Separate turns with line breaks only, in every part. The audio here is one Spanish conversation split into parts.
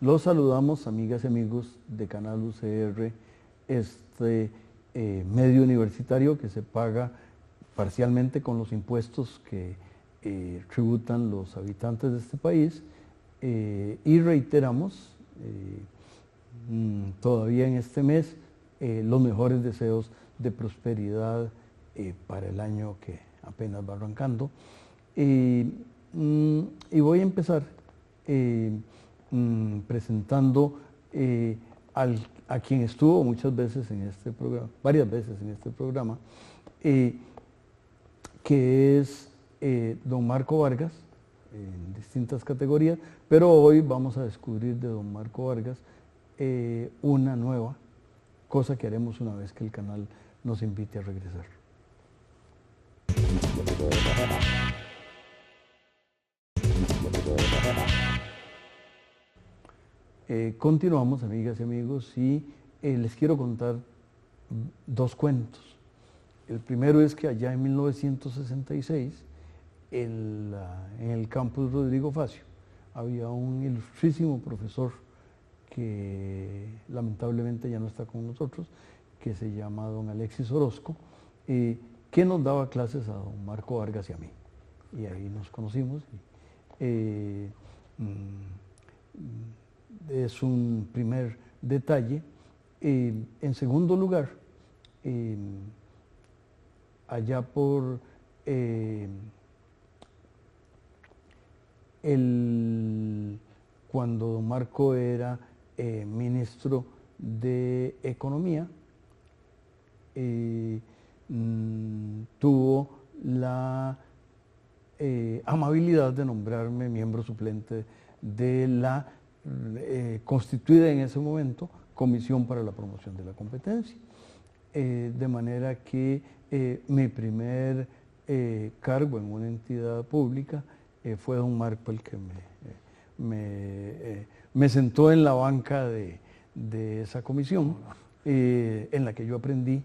Los saludamos, amigas y amigos de Canal UCR, este medio universitario que se paga parcialmente con los impuestos que tributan los habitantes de este país, y reiteramos todavía en este mes los mejores deseos de prosperidad para el año que apenas va arrancando. Y voy a empezar presentando a quien estuvo muchas veces en este programa, varias veces en este programa, que es don Marco Vargas, en distintas categorías, pero hoy vamos a descubrir de don Marco Vargas una nueva cosa que haremos una vez que el canal nos invite a regresar. Continuamos, amigas y amigos, y les quiero contar dos cuentos. El primero es que allá en 1966, en el campus Rodrigo Facio, había un ilustrísimo profesor que lamentablemente ya no está con nosotros, que se llama don Alexis Orozco, que nos daba clases a don Marco Vargas y a mí. Y ahí nos conocimos. Es un primer detalle. En segundo lugar, allá por cuando don Marco era ministro de Economía, tuvo la amabilidad de nombrarme miembro suplente de la constituida en ese momento Comisión para la Promoción de la Competencia. De manera que mi primer cargo en una entidad pública fue don Marco el que me sentó en la banca de esa comisión, en la que yo aprendí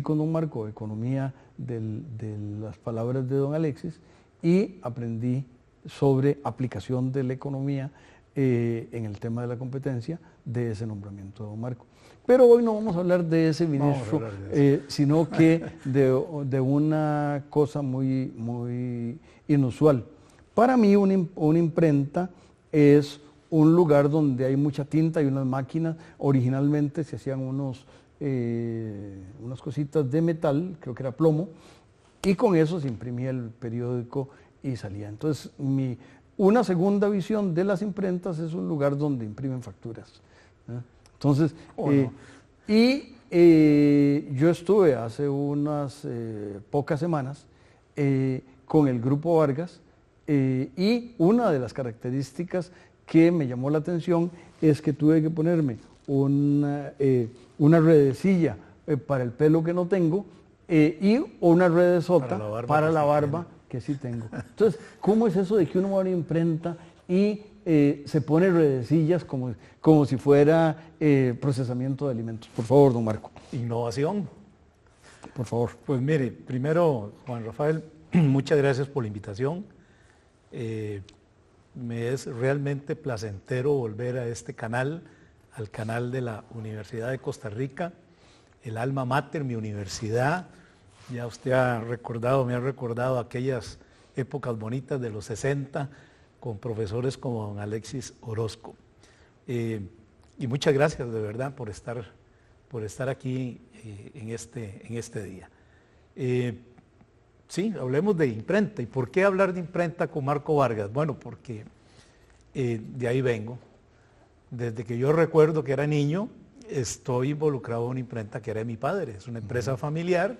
con don Marco economía de las palabras de don Alexis, y aprendí sobre aplicación de la economía en el tema de la competencia de ese nombramiento de don Marco. Pero hoy no vamos a hablar de ese ministro, sino que de una cosa muy, muy inusual. Para mí una imprenta es un lugar donde hay mucha tinta y unas máquinas. Originalmente se hacían unas cositas de metal, creo que era plomo, y con eso se imprimía el periódico y salía. Entonces, una segunda visión de las imprentas es un lugar donde imprimen facturas. Entonces, yo estuve hace unas pocas semanas con el Grupo Vargas, y una de las características que me llamó la atención es que tuve que ponerme una redecilla para el pelo que no tengo, y una redesota para la barba que sí tengo. Entonces, ¿cómo es eso de que uno va a una imprenta y se pone redecillas como si fuera procesamiento de alimentos? Por favor, don Marco.
Innovación.
Por favor.
Pues mire, primero, Juan Rafael, muchas gracias por la invitación. Me es realmente placentero volver a este canal, al canal de la Universidad de Costa Rica, el alma mater, mi universidad. Ya usted me ha recordado aquellas épocas bonitas de los 60 con profesores como don Alexis Orozco. Y muchas gracias de verdad por estar aquí en este día. Sí, hablemos de imprenta. ¿Y por qué hablar de imprenta con Marco Vargas? Bueno, porque de ahí vengo. Desde que yo recuerdo que era niño, estoy involucrado en una imprenta que era de mi padre. Es una empresa familiar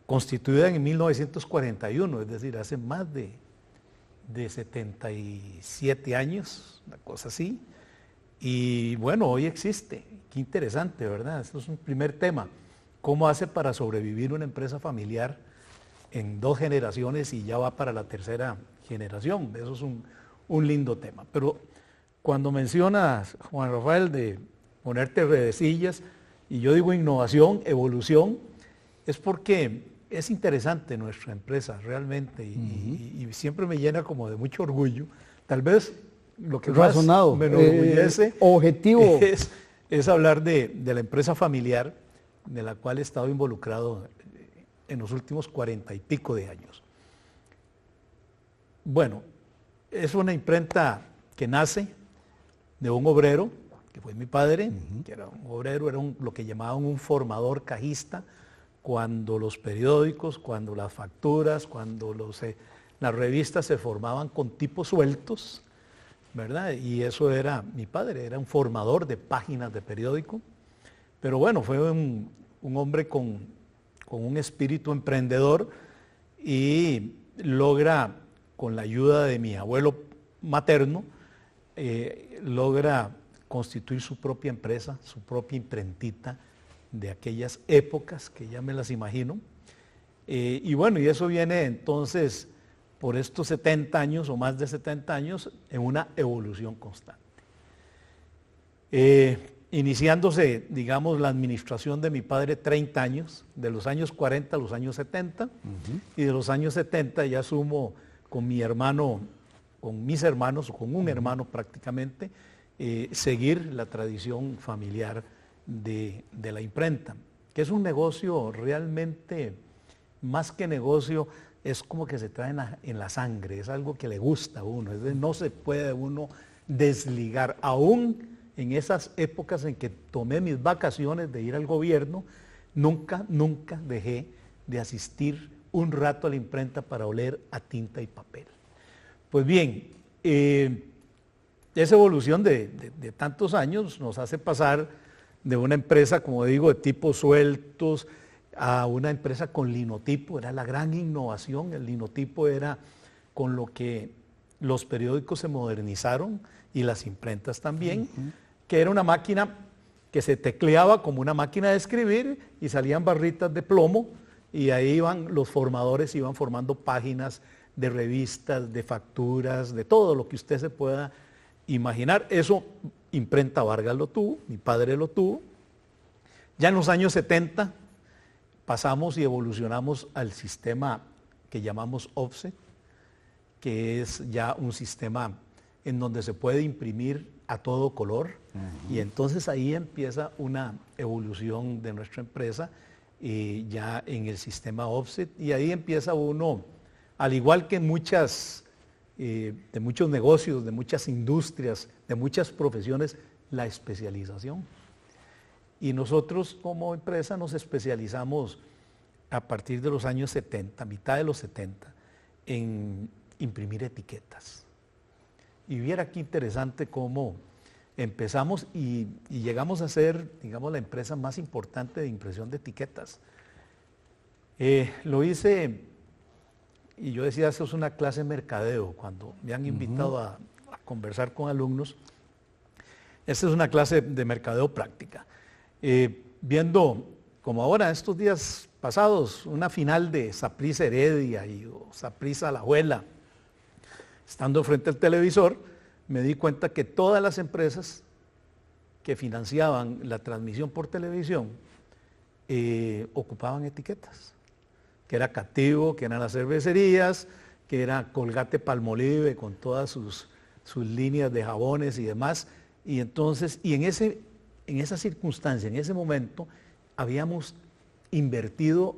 constituida en 1941, es decir, hace más de 77 años, una cosa así. Y bueno, hoy existe. Qué interesante, ¿verdad? Esto es un primer tema. ¿Cómo hace para sobrevivir una empresa familiar en 2 generaciones y ya va para la 3ª generación? Eso es un lindo tema. Pero cuando mencionas, Juan Rafael, de ponerte redecillas, y yo digo innovación, evolución, es porque es interesante nuestra empresa realmente y siempre me llena como de mucho orgullo. Tal vez lo que más me enorgullece
objetivo
es hablar de la empresa familiar de la cual he estado involucrado en los últimos 40 y pico de años. Bueno, es una imprenta que nace de un obrero, que fue mi padre, que era un obrero, era lo que llamaban un formador cajista, cuando los periódicos, cuando las facturas, cuando las revistas se formaban con tipos sueltos, ¿verdad? Y eso era mi padre, era un formador de páginas de periódico, pero bueno, fue un hombre con un espíritu emprendedor y logra, con la ayuda de mi abuelo materno, logra constituir su propia empresa, su propia imprentita de aquellas épocas que ya me las imagino. Y bueno, y eso viene entonces por estos 70 años o más de 70 años en una evolución constante. Iniciándose, digamos, la administración de mi padre 30 años, de los años 40 a los años 70, y de los años 70 ya asumo con mi hermano, con mis hermanos, o con un hermano prácticamente, seguir la tradición familiar de la imprenta, que es un negocio realmente, más que negocio, es como que se trae en la sangre, es algo que le gusta a uno, es decir, no se puede uno desligar, aún en esas épocas en que tomé mis vacaciones de ir al gobierno, nunca dejé de asistir un rato a la imprenta para oler a tinta y papel. Pues bien, esa evolución de tantos años nos hace pasar de una empresa, como digo, de tipos sueltos, a una empresa con linotipo. Era la gran innovación, el linotipo era con lo que los periódicos se modernizaron y las imprentas también, que era una máquina que se tecleaba como una máquina de escribir y salían barritas de plomo y ahí iban los formadores, iban formando páginas de revistas, de facturas, de todo lo que usted se pueda imaginar. Eso Imprenta Vargas lo tuvo, mi padre lo tuvo. Ya en los años 70 pasamos y evolucionamos al sistema que llamamos offset, que es ya un sistema en donde se puede imprimir a todo color, y entonces ahí empieza una evolución de nuestra empresa ya en el sistema offset, y ahí empieza uno, al igual que de muchos negocios, de muchas industrias, de muchas profesiones, la especialización. Y nosotros como empresa nos especializamos a partir de los años 70, mitad de los 70, en imprimir etiquetas. Y viera qué interesante cómo empezamos y llegamos a ser, digamos, la empresa más importante de impresión de etiquetas. Lo hice, y yo decía, eso es una clase de mercadeo, cuando me han invitado a conversar con alumnos. Esta es una clase de mercadeo práctica. Viendo, como ahora, estos días pasados, una final de Saprissa Heredia y Saprissa Alajuela, estando frente al televisor, me di cuenta que todas las empresas que financiaban la transmisión por televisión ocupaban etiquetas, que era Captivo, que eran las cervecerías, que era Colgate Palmolive con todas sus líneas de jabones y demás. Y entonces, en esa circunstancia, en ese momento, habíamos invertido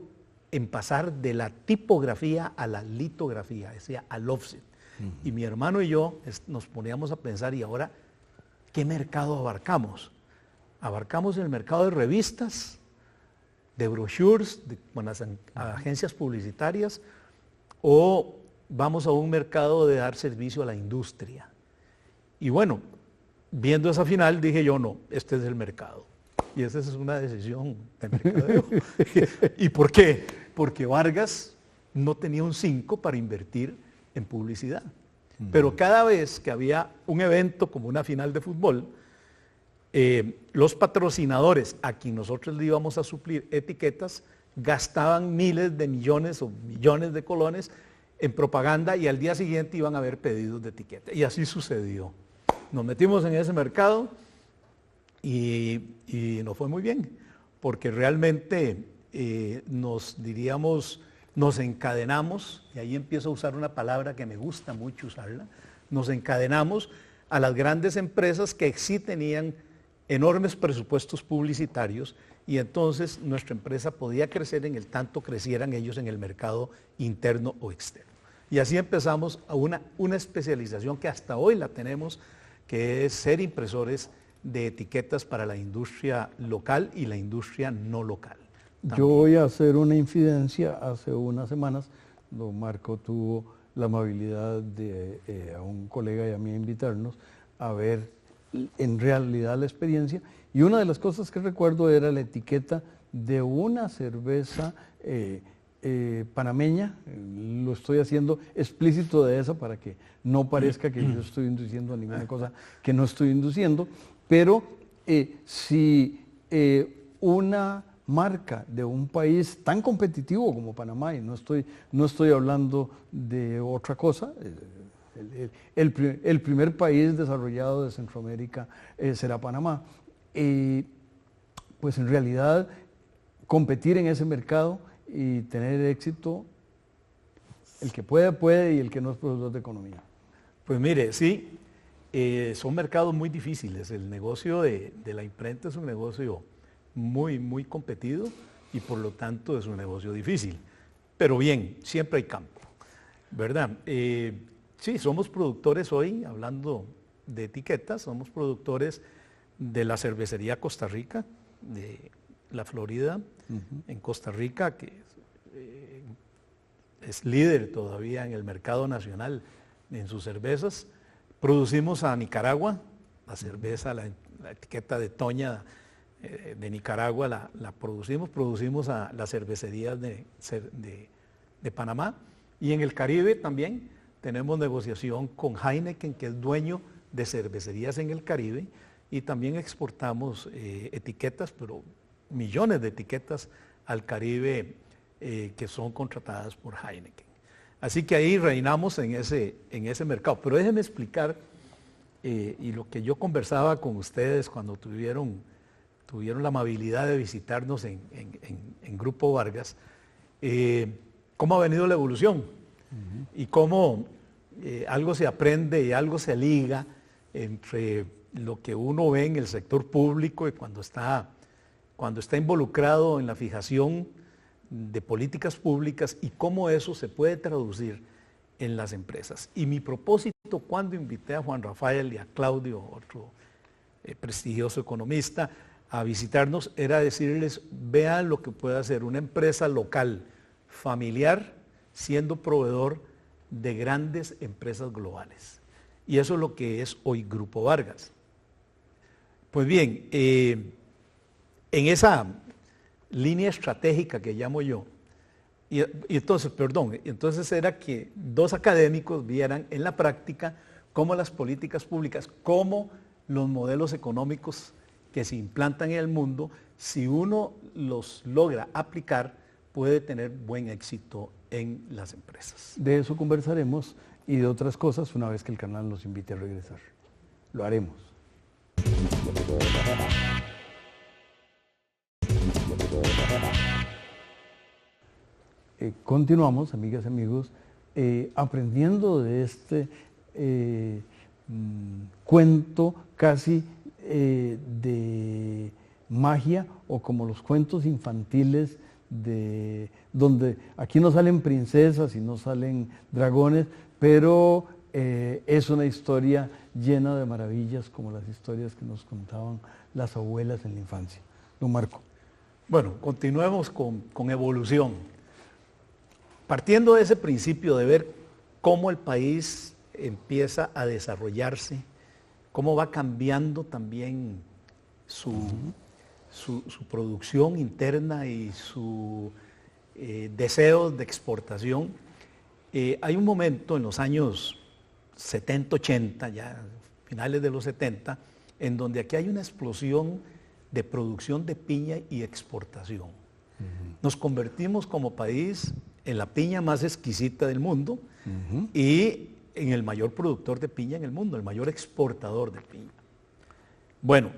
en pasar de la tipografía a la litografía, es decir, al offset. Y mi hermano y yo nos poníamos a pensar, ¿y ahora qué mercado abarcamos? Abarcamos el mercado de revistas, de brochures, con las agencias publicitarias, o vamos a un mercado de dar servicio a la industria. Y bueno, viendo esa final dije yo, no, este es el mercado. Y esa es una decisión de mercadeo. ¿Y por qué? Porque Vargas no tenía un 5 para invertir en publicidad. Pero cada vez que había un evento como una final de fútbol, los patrocinadores a quien nosotros le íbamos a suplir etiquetas gastaban miles de millones o millones de colones en propaganda y al día siguiente iban a haber pedidos de etiqueta. Y así sucedió. Nos metimos en ese mercado y nos fue muy bien, porque realmente nos encadenamos, y ahí empiezo a usar una palabra que me gusta mucho usarla, nos encadenamos a las grandes empresas que sí tenían enormes presupuestos publicitarios y entonces nuestra empresa podía crecer en el tanto crecieran ellos en el mercado interno o externo. Y así empezamos a una especialización que hasta hoy la tenemos, que es ser impresores de etiquetas para la industria local y la industria no local.
También. Yo voy a hacer una infidencia. Hace unas semanas, don Marco tuvo la amabilidad de a un colega y a mí invitarnos a ver en realidad la experiencia, y una de las cosas que recuerdo era la etiqueta de una cerveza panameña. Lo estoy haciendo explícito de esa para que no parezca que yo estoy induciendo a ninguna cosa que no estoy induciendo, pero si una marca de un país tan competitivo como Panamá, y no estoy hablando de otra cosa, el primer país desarrollado de Centroamérica será Panamá, pues en realidad competir en ese mercado y tener éxito, el que puede y el que no es profesor de economía.
Pues mire, sí, son mercados muy difíciles. El negocio de la imprenta es un negocio muy, muy competido y por lo tanto es un negocio difícil. Pero bien, siempre hay campo, ¿verdad? Sí, somos productores hoy, hablando de etiquetas, somos productores de la cervecería Costa Rica, de la Florida, en Costa Rica, que es líder todavía en el mercado nacional en sus cervezas. Producimos a Nicaragua, la cerveza, la etiqueta de Toña de Nicaragua la producimos a las cervecerías de Panamá, y en el Caribe también tenemos negociación con Heineken, que es dueño de cervecerías en el Caribe, y también exportamos etiquetas, pero millones de etiquetas al Caribe que son contratadas por Heineken. Así que ahí reinamos en ese mercado. Pero déjenme explicar, y lo que yo conversaba con ustedes cuando tuvieron la amabilidad de visitarnos en Grupo Vargas, cómo ha venido la evolución y cómo algo se aprende y algo se liga entre lo que uno ve en el sector público y cuando está involucrado en la fijación de políticas públicas y cómo eso se puede traducir en las empresas. Y mi propósito cuando invité a Juan Rafael y a Claudio, otro prestigioso economista, a visitarnos, era decirles: vean lo que puede hacer una empresa local, familiar, siendo proveedor de grandes empresas globales. Y eso es lo que es hoy Grupo Vargas. Pues bien, en esa línea estratégica que llamo yo, entonces era que dos académicos vieran en la práctica cómo las políticas públicas, cómo los modelos económicos que se implantan en el mundo, si uno los logra aplicar, puede tener buen éxito en las empresas.
De eso conversaremos y de otras cosas una vez que el canal nos invite a regresar. Lo haremos. Continuamos, amigas y amigos, aprendiendo de este cuento casi de magia, o como los cuentos infantiles donde aquí no salen princesas y no salen dragones, pero es una historia llena de maravillas, como las historias que nos contaban las abuelas en la infancia. Don Marco.
Bueno, continuemos con evolución. Partiendo de ese principio de ver cómo el país empieza a desarrollarse, cómo va cambiando también su producción interna y su deseo de exportación. Hay un momento en los años 70, 80, ya finales de los 70, en donde aquí hay una explosión de producción de piña y exportación. Nos convertimos como país en la piña más exquisita del mundo y en el mayor productor de piña en el mundo, el mayor exportador de piña. Bueno,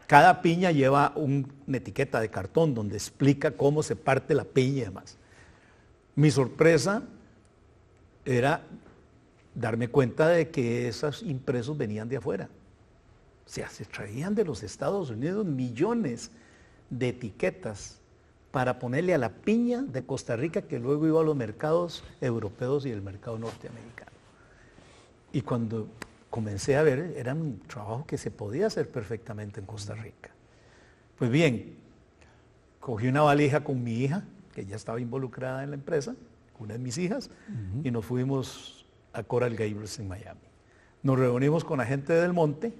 cada piña lleva una etiqueta de cartón donde explica cómo se parte la piña y demás. Mi sorpresa era darme cuenta de que esos impresos venían de afuera. O sea, se traían de los Estados Unidos millones de etiquetas para ponerle a la piña de Costa Rica que luego iba a los mercados europeos y el mercado norteamericano. Y cuando comencé a ver, era un trabajo que se podía hacer perfectamente en Costa Rica. Pues bien, cogí una valija con mi hija, que ya estaba involucrada en la empresa, una de mis hijas, y nos fuimos a Coral Gables en Miami. Nos reunimos con la gente del Monte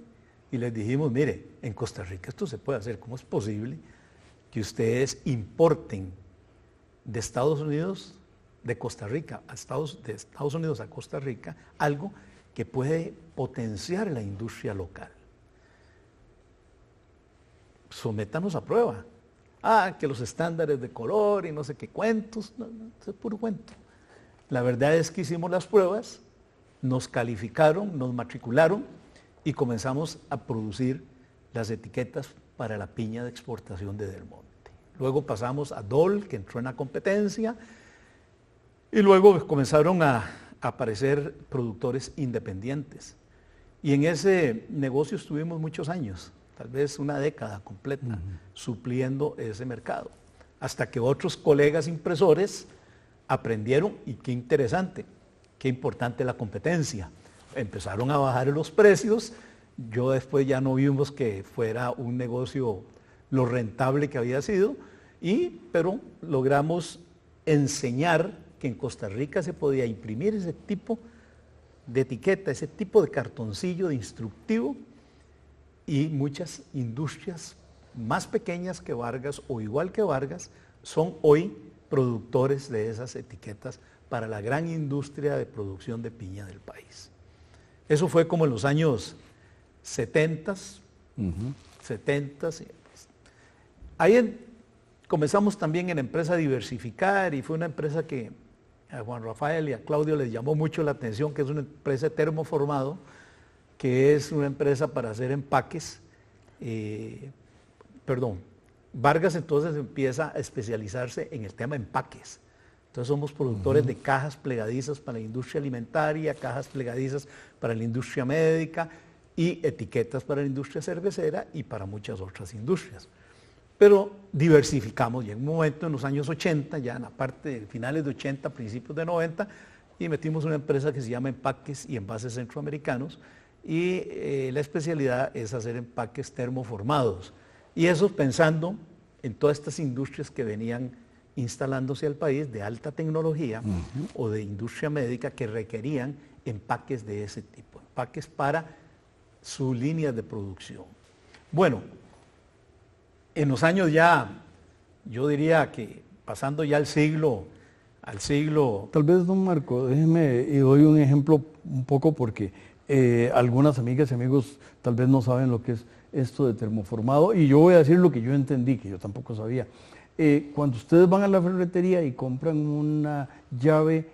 y les dijimos, mire, en Costa Rica esto se puede hacer, ¿cómo es posible que ustedes importen de Estados Unidos, de Costa Rica, de Estados Unidos a Costa Rica, algo que puede potenciar la industria local? Sométanos a prueba. Que los estándares de color y no sé qué cuentos, no, eso es puro cuento. La verdad es que hicimos las pruebas, nos calificaron, nos matricularon y comenzamos a producir las etiquetas para la piña de exportación de Del Monte. Luego pasamos a Dole, que entró en la competencia, y luego comenzaron a aparecer productores independientes. Y en ese negocio estuvimos muchos años, tal vez una década completa, supliendo ese mercado. Hasta que otros colegas impresores aprendieron, y qué interesante, qué importante la competencia. Empezaron a bajar los precios, yo después ya no vimos que fuera un negocio lo rentable que había sido, pero logramos enseñar que en Costa Rica se podía imprimir ese tipo de etiqueta, ese tipo de cartoncillo de instructivo, y muchas industrias más pequeñas que Vargas o igual que Vargas son hoy productores de esas etiquetas para la gran industria de producción de piña del país. Eso fue como en los años 70. Ahí comenzamos también en empresa a diversificar, y fue una empresa que a Juan Rafael y a Claudio les llamó mucho la atención, que es una empresa de termoformado, que es una empresa para hacer empaques. Vargas entonces empieza a especializarse en el tema de empaques. Entonces somos productores de cajas plegadizas para la industria alimentaria, cajas plegadizas para la industria médica y etiquetas para la industria cervecera y para muchas otras industrias. Pero diversificamos, y en un momento en los años 80, ya en la parte de finales de 80, principios de 90, y metimos una empresa que se llama Empaques y Envases Centroamericanos, y la especialidad es hacer empaques termoformados. Y eso pensando en todas estas industrias que venían instalándose al país de alta tecnología o de industria médica que requerían empaques de ese tipo, empaques para su línea de producción. Bueno, en los años ya, yo diría que pasando ya al siglo...
Tal vez, don Marco, déjeme y doy un ejemplo un poco porque algunas amigas y amigos tal vez no saben lo que es esto de termoformado, y yo voy a decir lo que yo entendí, que yo tampoco sabía. Cuando ustedes van a la ferretería y compran una llave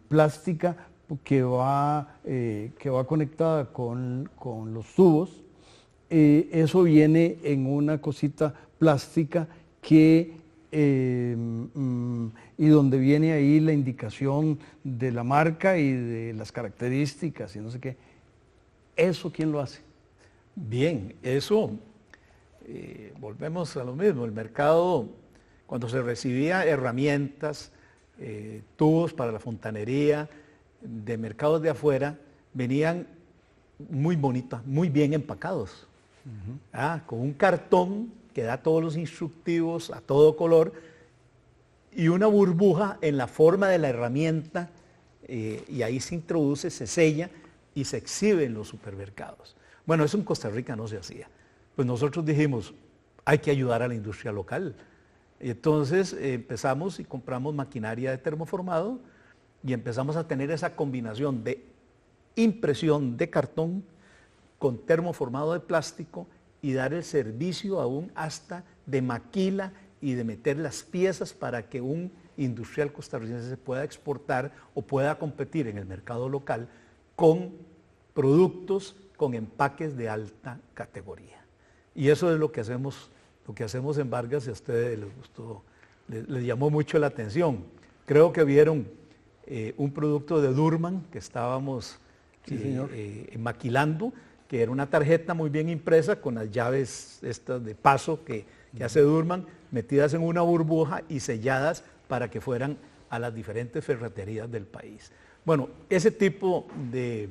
plástica que va conectada con los tubos, eso viene en una cosita plástica que y donde viene ahí la indicación de la marca y de las características y no sé qué. ¿Eso quién lo hace?
Bien, eso, volvemos a lo mismo. El mercado, cuando se recibía herramientas, tubos para la fontanería, de mercados de afuera, venían muy bonitas, muy bien empacados. Con un cartón que da todos los instructivos a todo color y una burbuja en la forma de la herramienta, y ahí se introduce, se sella y se exhibe en los supermercados. Bueno, eso en Costa Rica no se hacía. Pues nosotros dijimos, hay que ayudar a la industria local. Y entonces empezamos y compramos maquinaria de termoformado y empezamos a tener esa combinación de impresión de cartón con termoformado de plástico y dar el servicio aún hasta de maquila y de meter las piezas para que un industrial costarricense se pueda exportar o pueda competir en el mercado local con productos con empaques de alta categoría. Y eso es lo que hacemos en Vargas y a ustedes les gustó, les llamó mucho la atención. Creo que vieron un producto de Durman que estábamos maquilando, que era una tarjeta muy bien impresa con las llaves estas de paso que hace Durman, metidas en una burbuja y selladas para que fueran a las diferentes ferreterías del país. Bueno, ese tipo de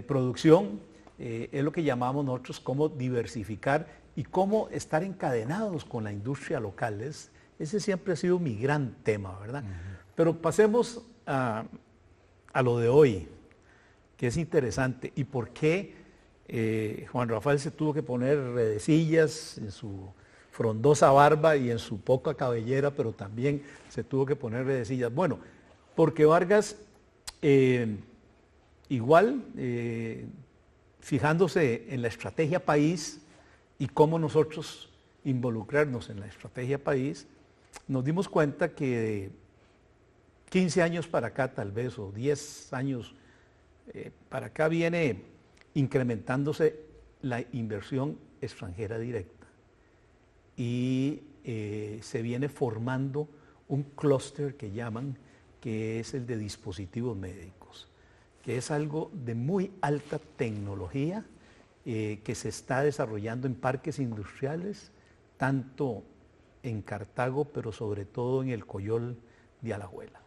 producción es lo que llamamos nosotros como diversificar y cómo estar encadenados con la industria local. Ese siempre ha sido mi gran tema, ¿verdad? Pero pasemos a lo de hoy, que es interesante. ¿Y por qué Juan Rafael se tuvo que poner redecillas en su frondosa barba y en su poca cabellera, pero también se tuvo que poner redecillas? Bueno, porque Vargas, fijándose en la estrategia país y cómo nosotros involucrarnos en la estrategia país, nos dimos cuenta que de 15 años para acá tal vez, o 10 años para acá, viene incrementándose la inversión extranjera directa y se viene formando un clúster que llaman, que es el de dispositivos médicos, que es algo de muy alta tecnología que se está desarrollando en parques industriales, tanto en Cartago, pero sobre todo en el Coyol de Alajuela.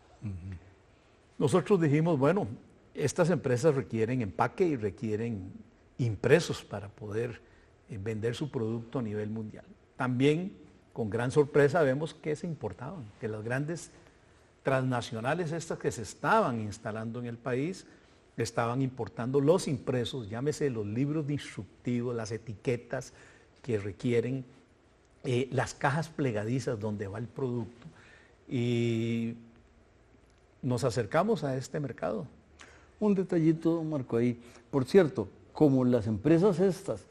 Nosotros dijimos, bueno, estas empresas requieren empaque y requieren impresos para poder vender su producto a nivel mundial. También, con gran sorpresa, vemos que se importaban, que las grandes transnacionales estas que se estaban instalando en el país estaban importando los impresos, llámese los libros de instructivos, las etiquetas que requieren, las cajas plegadizas donde va el producto, y nos acercamos a este mercado.
Un detallito, Marco, ahí. Por cierto, como las empresas estas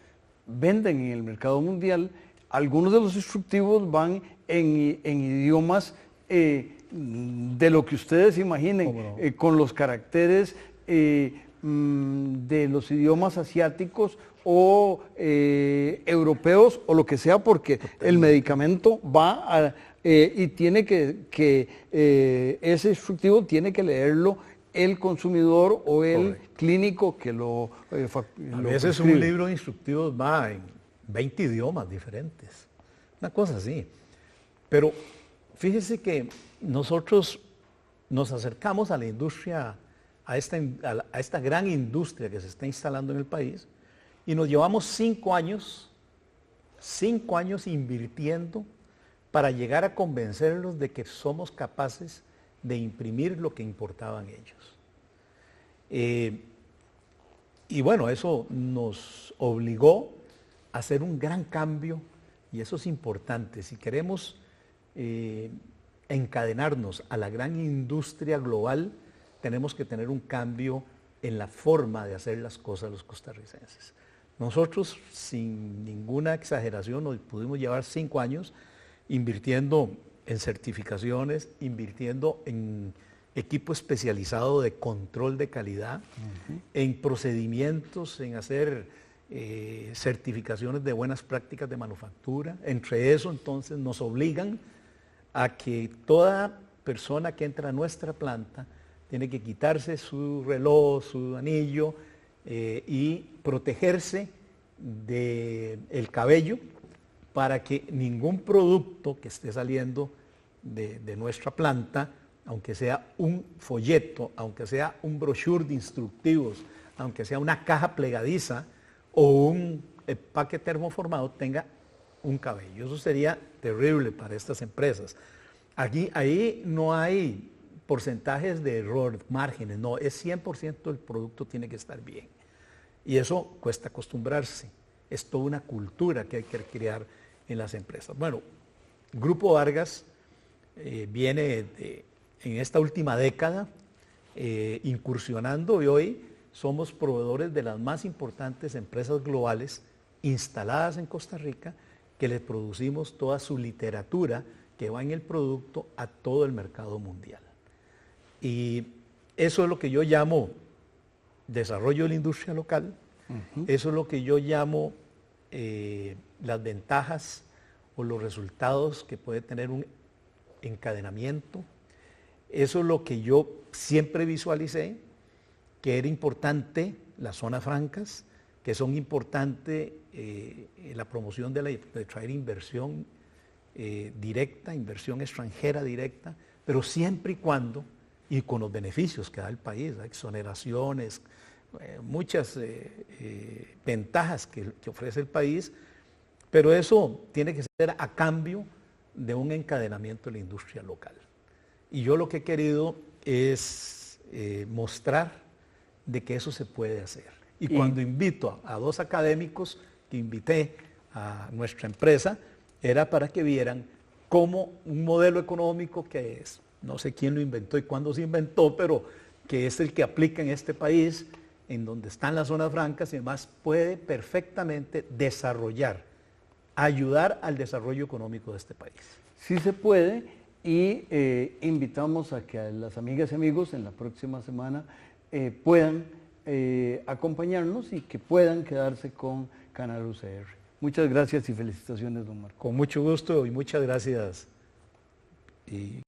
venden en el mercado mundial, algunos de los instructivos van en idiomas de lo que ustedes imaginen, con los caracteres de los idiomas asiáticos o europeos o lo que sea, porque el medicamento va y tiene ese instructivo tiene que leerlo el consumidor o el clínico que lo
a veces un libro de instructivos va en 20 idiomas diferentes, una cosa así. Pero fíjese que nosotros nos acercamos a la industria, a esta gran industria que se está instalando en el país, y nos llevamos 5 años invirtiendo para llegar a convencerlos de que somos capaces de imprimir lo que importaban ellos. Y bueno, eso nos obligó a hacer un gran cambio, y eso es importante. Si queremos encadenarnos a la gran industria global, tenemos que tener un cambio en la forma de hacer las cosas los costarricenses. Nosotros, sin ninguna exageración, nos pudimos llevar 5 años invirtiendo en certificaciones, invirtiendo en equipo especializado de control de calidad, en procedimientos, en hacer certificaciones de buenas prácticas de manufactura. Entre eso, entonces, nos obligan a que toda persona que entra a nuestra planta tiene que quitarse su reloj, su anillo y protegerse del cabello para que ningún producto que esté saliendo de nuestra planta, aunque sea un folleto, aunque sea un brochure de instructivos, aunque sea una caja plegadiza o un empaque termoformado, tenga un cabello. Eso sería terrible para estas empresas. Ahí no hay porcentajes de error, márgenes, no, es 100% el producto tiene que estar bien. Y eso cuesta acostumbrarse, es toda una cultura que hay que crear en las empresas. Bueno, Grupo Vargas viene en esta última década incursionando, y hoy somos proveedores de las más importantes empresas globales instaladas en Costa Rica, que les producimos toda su literatura que va en el producto a todo el mercado mundial. Y eso es lo que yo llamo desarrollo de la industria local, eso es lo que yo llamo las ventajas o los resultados que puede tener un encadenamiento. Eso es lo que yo siempre visualicé, que era importante las zonas francas, que son importantes la promoción de traer inversión directa, inversión extranjera directa, pero siempre y cuando, y con los beneficios que da el país, exoneraciones, muchas ventajas que ofrece el país, pero eso tiene que ser a cambio de un encadenamiento de la industria local. Y yo lo que he querido es mostrar de que eso se puede hacer. Y cuando invito a dos académicos que invité a nuestra empresa, era para que vieran cómo un modelo económico que es, no sé quién lo inventó y cuándo se inventó, pero que es el que aplica en este país, en donde están las zonas francas y demás, puede perfectamente desarrollar, ayudar al desarrollo económico de este país.
Sí se puede, y invitamos a que las amigas y amigos en la próxima semana puedan acompañarnos y que puedan quedarse con Canal UCR. Muchas gracias y felicitaciones, don Marco.
Con mucho gusto y muchas gracias. Y...